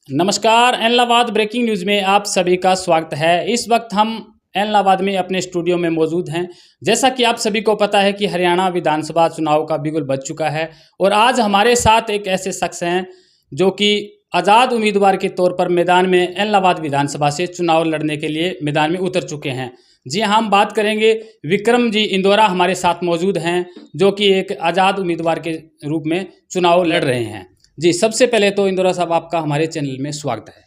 नमस्कार। Ellenabad breaking news में आप सभी का स्वागत है। इस वक्त हम एलनाबाद में अपने स्टूडियो में मौजूद हैं। जैसा कि आप सभी को पता है कि हरियाणा विधानसभा चुनाव का बिगुल बज चुका है और आज हमारे साथ एक ऐसे शख्स हैं जो कि आज़ाद उम्मीदवार के तौर पर मैदान में एलनाबाद विधानसभा से चुनाव लड़ने के लिए मैदान में उतर चुके हैं। जी हाँ, हम बात करेंगे विक्रम जी इंदौरा हमारे साथ मौजूद हैं जो कि एक आज़ाद उम्मीदवार के रूप में चुनाव लड़ रहे हैं। जी, सबसे पहले तो इंदौरा साहब आपका हमारे चैनल में स्वागत है।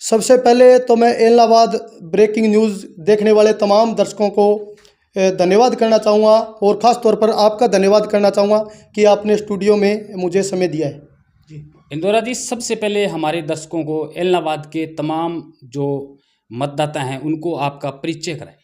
सबसे पहले तो मैं एलनाबाद ब्रेकिंग न्यूज़ देखने वाले तमाम दर्शकों को धन्यवाद करना चाहूँगा और ख़ास तौर पर आपका धन्यवाद करना चाहूँगा कि आपने स्टूडियो में मुझे समय दिया है। जी इंदौरा जी, सबसे पहले हमारे दर्शकों को एलनाबाद के तमाम जो मतदाता हैं उनको आपका परिचय कराएं।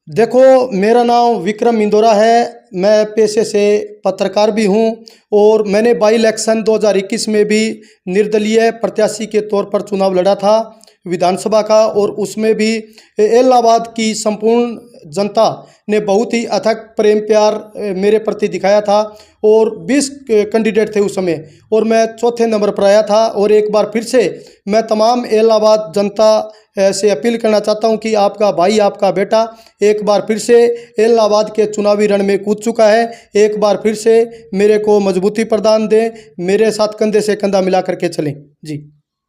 देखो, मेरा नाम विक्रम इंदौरा है। मैं पेशे से पत्रकार भी हूं और मैंने बाई इलेक्शन 2021 में भी निर्दलीय प्रत्याशी के तौर पर चुनाव लड़ा था विधानसभा का, और उसमें भी एलनाबाद की संपूर्ण जनता ने बहुत ही अथक प्रेम प्यार मेरे प्रति दिखाया था और 20 कैंडिडेट थे उस समय और मैं चौथे नंबर पर आया था। और एक बार फिर से मैं तमाम एलनाबाद जनता से अपील करना चाहता हूं कि आपका भाई, आपका बेटा एक बार फिर से एलनाबाद के चुनावी रण में कूद चुका है। एक बार फिर से मेरे को मजबूती प्रदान दें, मेरे साथ कंधे से कंधा मिला करके चलें। जी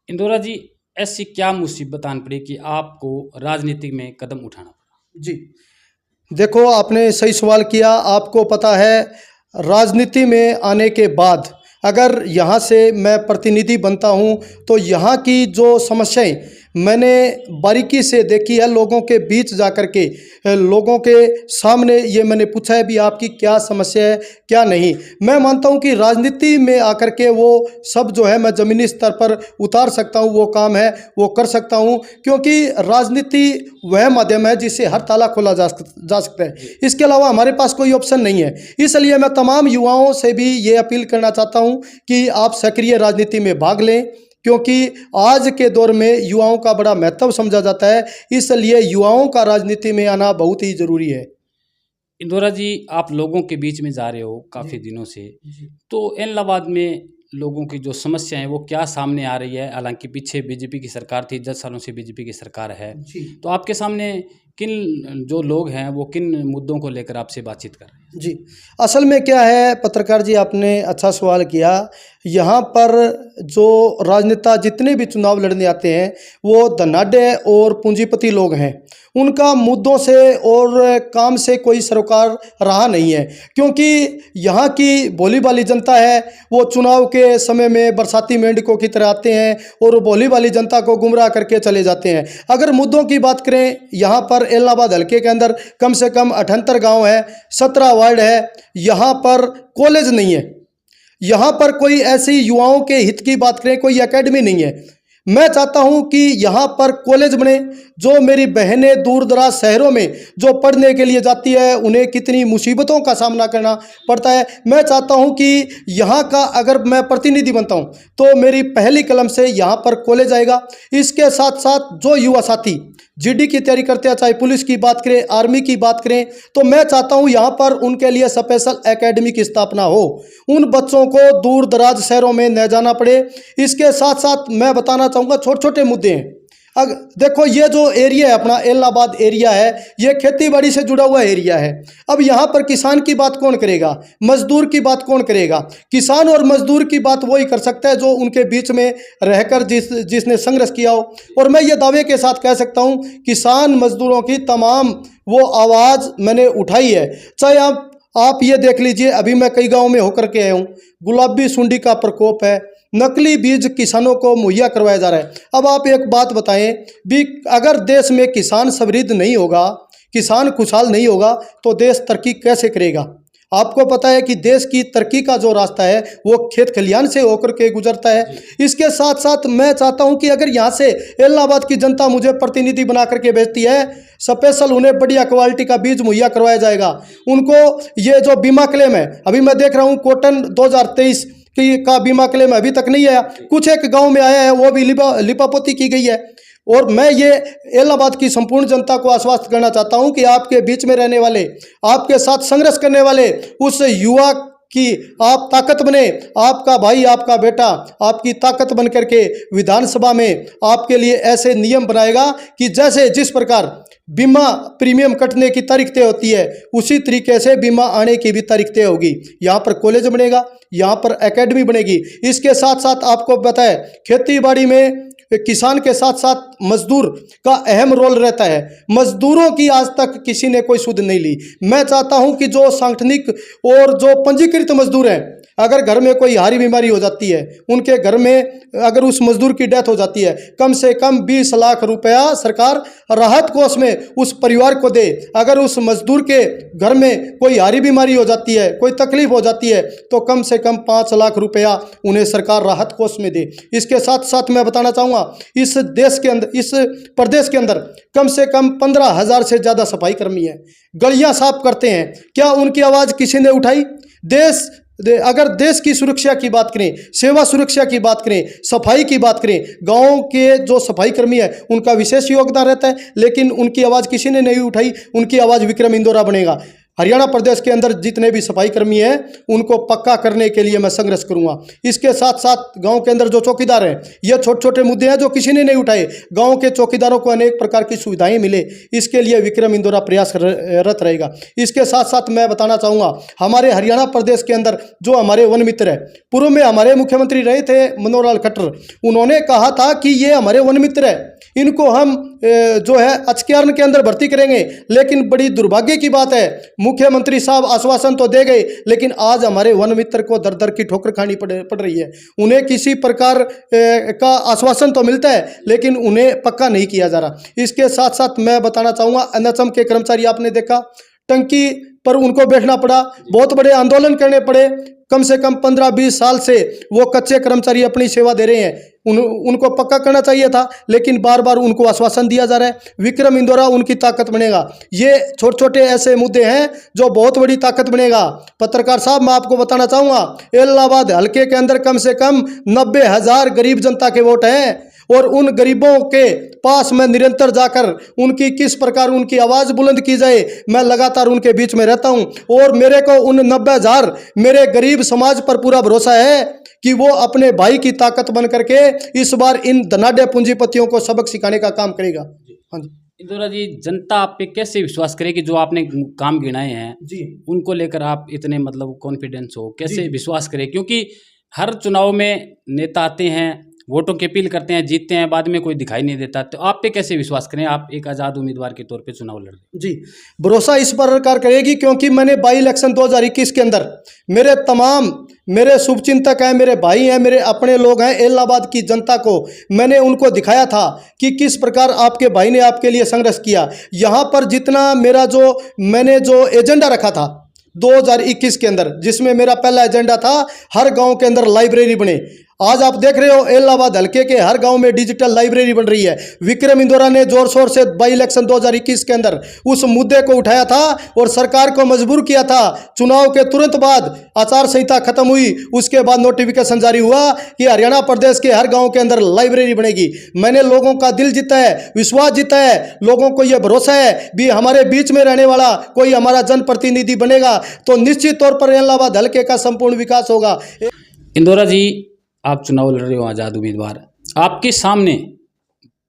इंदौरा जी, ऐसी क्या मुसीबत आन पड़ी कि आपको राजनीति में कदम उठाना पड़ा? जी देखो, आपने सही सवाल किया। आपको पता है, राजनीति में आने के बाद अगर यहाँ से मैं प्रतिनिधि बनता हूँ तो यहाँ की जो समस्याएं मैंने बारीकी से देखी है, लोगों के बीच जाकर के लोगों के सामने ये मैंने पूछा है भी आपकी क्या समस्या है, क्या नहीं। मैं मानता हूँ कि राजनीति में आकर के वो सब जो है मैं ज़मीनी स्तर पर उतार सकता हूँ, वो काम है वो कर सकता हूँ, क्योंकि राजनीति वह माध्यम है जिससे हर ताला खोला जा सकता है। इसके अलावा हमारे पास कोई ऑप्शन नहीं है। इसलिए मैं तमाम युवाओं से भी ये अपील करना चाहता हूँ कि आप सक्रिय राजनीति में भाग लें, क्योंकि आज के दौर में युवाओं का बड़ा महत्व समझा जाता है। इसलिए युवाओं का राजनीति में आना बहुत ही ज़रूरी है। इंदौरा जी, आप लोगों के बीच में जा रहे हो काफ़ी दिनों से, तो एलनाबाद में लोगों की जो समस्या है वो क्या सामने आ रही है? हालांकि पीछे बीजेपी की सरकार थी, 10 सालों से बीजेपी की सरकार है, तो आपके सामने किन जो लोग हैं वो किन मुद्दों को लेकर आपसे बातचीत कर रहे हैं? जी, असल में क्या है पत्रकार जी, आपने अच्छा सवाल किया। यहाँ पर जो राजनेता जितने भी चुनाव लड़ने आते हैं वो धनाढ्य और पूंजीपति लोग हैं। उनका मुद्दों से और काम से कोई सरोकार रहा नहीं है, क्योंकि यहाँ की भोली भाली जनता है वो चुनाव के समय में बरसाती मेंढकों की तरह आते हैं और भोली भाली जनता को गुमराह करके चले जाते हैं। अगर मुद्दों की बात करें, यहाँ पर एलनाबाद हल्के के अंदर कम से कम 78 गाँव है, 17 वार्ड है। यहाँ पर कॉलेज नहीं है, यहाँ पर कोई ऐसी युवाओं के हित की बात करें, कोई एकेडमी नहीं है। मैं चाहता हूं कि यहाँ पर कॉलेज बने। जो मेरी बहनें दूर दराज शहरों में जो पढ़ने के लिए जाती है उन्हें कितनी मुसीबतों का सामना करना पड़ता है। मैं चाहता हूं कि यहाँ का अगर मैं प्रतिनिधि बनता हूं तो मेरी पहली कलम से यहाँ पर कॉलेज आएगा। इसके साथ साथ जो युवा साथी जीडी की तैयारी करते हैं, चाहे पुलिस की बात करें, आर्मी की बात करें, तो मैं चाहता हूं यहाँ पर उनके लिए स्पेशल एकेडमी की स्थापना हो, उन बच्चों को दूर दराज शहरों में न जाना पड़े। इसके साथ साथ मैं बताना चाहूँगा, छोटे छोटे मुद्दे हैं। अब देखो, ये जो एरिया है अपना एलनाबाद एरिया है, ये खेती बाड़ी से जुड़ा हुआ एरिया है। अब यहाँ पर किसान की बात कौन करेगा, मजदूर की बात कौन करेगा? किसान और मजदूर की बात वही कर सकता है जो उनके बीच में रहकर जिसने संघर्ष किया हो। और मैं ये दावे के साथ कह सकता हूँ, किसान मजदूरों की तमाम वो आवाज़ मैंने उठाई है। चाहे आप ये देख लीजिए, अभी मैं कई गाँव में होकर के आया हूँ, गुलाबी सुंडी का प्रकोप है, नकली बीज किसानों को मुहैया करवाया जा रहा है। अब आप एक बात बताएं भी, अगर देश में किसान समृद्ध नहीं होगा, किसान खुशहाल नहीं होगा, तो देश तरक्की कैसे करेगा? आपको पता है कि देश की तरक्की का जो रास्ता है वो खेत खलियान से होकर के गुजरता है। इसके साथ साथ मैं चाहता हूं कि अगर यहाँ से एलनाबाद की जनता मुझे प्रतिनिधि बना करके भेजती है, स्पेशल उन्हें बढ़िया क्वालिटी का बीज मुहैया करवाया जाएगा। उनको ये जो बीमा क्लेम है, अभी मैं देख रहा हूँ कॉटन 2023 का बीमा क्लेम अभी तक नहीं आया, कुछ एक गांव में आया है, वो भी लिपापोती की गई है। और मैं ये एलनाबाद की संपूर्ण जनता को आश्वस्त करना चाहता हूं कि आपके बीच में रहने वाले, आपके साथ संघर्ष करने वाले उस युवा कि आप ताकत बने, आपका भाई, आपका बेटा आपकी ताकत बन करके विधानसभा में आपके लिए ऐसे नियम बनाएगा कि जैसे जिस प्रकार बीमा प्रीमियम कटने की तारीख तय होती है, उसी तरीके से बीमा आने की भी तारीख तय होगी। यहाँ पर कॉलेज बनेगा, यहाँ पर एकेडमी बनेगी। इसके साथ साथ आपको पता है खेती बाड़ी में किसान के साथ साथ मजदूर का अहम रोल रहता है। मजदूरों की आज तक किसी ने कोई सुध नहीं ली। मैं चाहता हूं कि जो सांगठनिक और जो पंजीकृत मजदूर हैं, अगर घर में कोई हारी बीमारी हो जाती है, उनके घर में अगर उस मजदूर की डेथ हो जाती है, कम से कम 20 लाख रुपया सरकार राहत कोष में उस परिवार को दे। अगर उस मजदूर के घर में कोई हारी बीमारी हो जाती है, कोई तकलीफ हो जाती है, तो कम से कम 5 लाख रुपया उन्हें सरकार राहत कोष में दे। इसके साथ साथ मैं बताना चाहूँगा, इस देश के अंदर, इस प्रदेश के अंदर कम से कम 15,000 से ज़्यादा सफाई कर्मी हैं, गलियां साफ करते हैं। क्या उनकी आवाज़ किसी ने उठाई? अगर देश की सुरक्षा की बात करें, सेवा सुरक्षा की बात करें, सफाई की बात करें, गांव के जो सफाई कर्मी है उनका विशेष योगदान रहता है, लेकिन उनकी आवाज़ किसी ने नहीं उठाई। उनकी आवाज़ विक्रम इंदौरा बनेगा। हरियाणा प्रदेश के अंदर जितने भी सफाई कर्मी हैं उनको पक्का करने के लिए मैं संघर्ष करूंगा। इसके साथ साथ गांव के अंदर जो चौकीदार हैं, ये छोटे छोटे मुद्दे हैं जो किसी ने नहीं उठाए। गांव के चौकीदारों को अनेक प्रकार की सुविधाएं मिले, इसके लिए विक्रम इंदौरा प्रयासरत रहेगा। इसके साथ साथ मैं बताना चाहूँगा, हमारे हरियाणा प्रदेश के अंदर जो हमारे वन मित्र है, पूर्व में हमारे मुख्यमंत्री रहे थे मनोहर लाल खट्टर, उन्होंने कहा था कि ये हमारे वन मित्र है, इनको हम जो है अचक्यारन के अंदर भर्ती करेंगे। लेकिन बड़ी दुर्भाग्य की बात है, मुख्यमंत्री साहब आश्वासन तो दे गए, लेकिन आज हमारे वन मित्र को दर दर की ठोकर खानी पड़ रही है। उन्हें किसी प्रकार का आश्वासन तो मिलता है, लेकिन उन्हें पक्का नहीं किया जा रहा। इसके साथ साथ मैं बताना चाहूँगा, एनएचएम के कर्मचारी आपने देखा, टंकी पर उनको बैठना पड़ा, बहुत बड़े आंदोलन करने पड़े। कम से कम 15-20 साल से वो कच्चे कर्मचारी अपनी सेवा दे रहे हैं। उनको पक्का करना चाहिए था, लेकिन बार बार उनको आश्वासन दिया जा रहा है। विक्रम इंदौरा उनकी ताकत बनेगा। ये छोटे छोटे ऐसे मुद्दे हैं जो बहुत बड़ी ताकत बनेगा। पत्रकार साहब, मैं आपको बताना चाहूँगा, इलाहाबाद हल्के के अंदर कम से कम 90,000 गरीब जनता के वोट हैं, और उन गरीबों के पास मैं निरंतर जाकर उनकी किस प्रकार उनकी आवाज़ बुलंद की जाए, मैं लगातार उनके बीच में रहता हूं। और मेरे को उन 90,000 मेरे गरीब समाज पर पूरा भरोसा है कि वो अपने भाई की ताकत बन करके इस बार इन धनाढ़ पूंजीपतियों को सबक सिखाने का काम करेगा। हाँ जी इंदौरा जी, जनता आप पे कैसे विश्वास करे कि जो आपने काम गिनाए हैं जी, उनको लेकर आप इतने मतलब कॉन्फिडेंस हो, कैसे जी। विश्वास करें? क्योंकि हर चुनाव में नेता आते हैं, वोटों की अपील करते हैं, जीतते हैं, बाद में कोई दिखाई नहीं देता। तो आप पे कैसे विश्वास करें? आप एक आज़ाद उम्मीदवार के तौर पे चुनाव लड़ रहे हैं। जी, भरोसा इस प्रकार करेगी क्योंकि मैंने बाई इलेक्शन 2021 के अंदर मेरे शुभचिंतक हैं, मेरे भाई हैं, मेरे अपने लोग हैं, इलाहाबाद की जनता को मैंने उनको दिखाया था कि किस प्रकार आपके भाई ने आपके लिए संघर्ष किया। यहाँ पर जितना मैंने जो एजेंडा रखा था 2021 के अंदर, जिसमें मेरा पहला एजेंडा था हर गांव के अंदर लाइब्रेरी बने। आज आप देख रहे हो इलाहाबाद हल्के के हर गांव में डिजिटल लाइब्रेरी बन रही है। विक्रम इंदौरा ने जोर शोर से बाई इलेक्शन 2021 के अंदर उस मुद्दे को उठाया था और सरकार को मजबूर किया था। चुनाव के तुरंत बाद आचार संहिता खत्म हुई, उसके बाद नोटिफिकेशन जारी हुआ कि हरियाणा प्रदेश के हर गांव के अंदर लाइब्रेरी बनेगी। मैंने लोगों का दिल जीता है, विश्वास जीता है, लोगों को यह भरोसा है भी हमारे बीच में रहने वाला कोई हमारा जनप्रतिनिधि बनेगा तो निश्चित तौर पर इलाहाबाद हल्के का संपूर्ण विकास होगा। इंदौरा जी, आप चुनाव लड़ रहे हो, आज़ाद उम्मीदवार, आपके सामने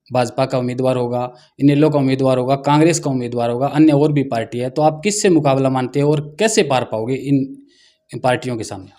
भाजपा का उम्मीदवार होगा, इनेलो का उम्मीदवार होगा, कांग्रेस का उम्मीदवार होगा, अन्य और भी पार्टी है, तो आप किससे मुकाबला मानते हो और कैसे पार पाओगे इन पार्टियों के सामने?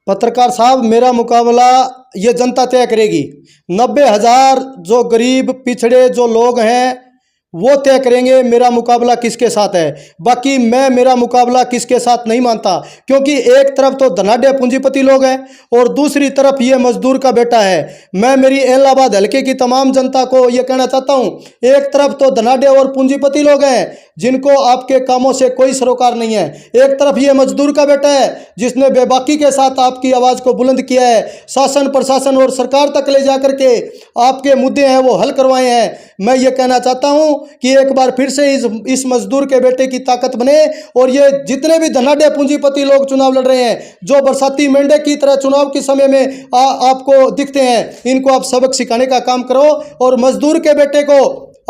पत्रकार साहब, मेरा मुकाबला ये जनता तय करेगी। 90,000 जो गरीब पिछड़े जो लोग हैं वो तय करेंगे मेरा मुकाबला किसके साथ है। बाकी मैं मेरा मुकाबला किसके साथ नहीं मानता, क्योंकि एक तरफ तो धनाढ़ पूंजीपति लोग हैं और दूसरी तरफ ये मजदूर का बेटा है। मैं मेरी इलाहाबाद हल्के की तमाम जनता को ये कहना चाहता हूँ, एक तरफ तो धनाढ़ और पूंजीपति लोग हैं जिनको आपके कामों से कोई सरोकार नहीं है, एक तरफ ये मजदूर का बेटा है जिसने बेबाकी के साथ आपकी आवाज़ को बुलंद किया है, शासन प्रशासन और सरकार तक ले जाकर के आपके मुद्दे हैं वो हल करवाए हैं। मैं ये कहना चाहता हूँ कि एक बार फिर से इस मजदूर के बेटे की ताकत बने और ये जितने भी धनाढ़ पूंजीपति लोग चुनाव लड़ रहे हैं, जो बरसाती मेंढे की तरह चुनाव के समय में आपको दिखते हैं, इनको आप सबक सिखाने का काम करो और मजदूर के बेटे को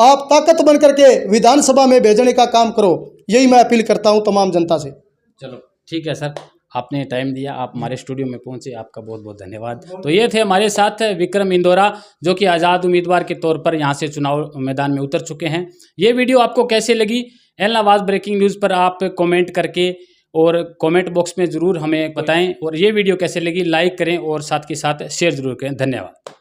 आप ताकत बन करके विधानसभा में भेजने का काम करो। यही मैं अपील करता हूं तमाम जनता से। चलो ठीक है सर, आपने टाइम दिया, आप हमारे स्टूडियो में पहुंचे, आपका बहुत बहुत धन्यवाद। तो ये थे हमारे साथ विक्रम इंदौरा, जो कि आज़ाद उम्मीदवार के तौर पर यहाँ से चुनाव मैदान में उतर चुके हैं। ये वीडियो आपको कैसे लगी, एल नावाज ब्रेकिंग न्यूज़ पर आप कमेंट करके और कमेंट बॉक्स में ज़रूर हमें बताएं। और ये वीडियो कैसे लगी लाइक करें और साथ के साथ शेयर ज़रूर करें। धन्यवाद।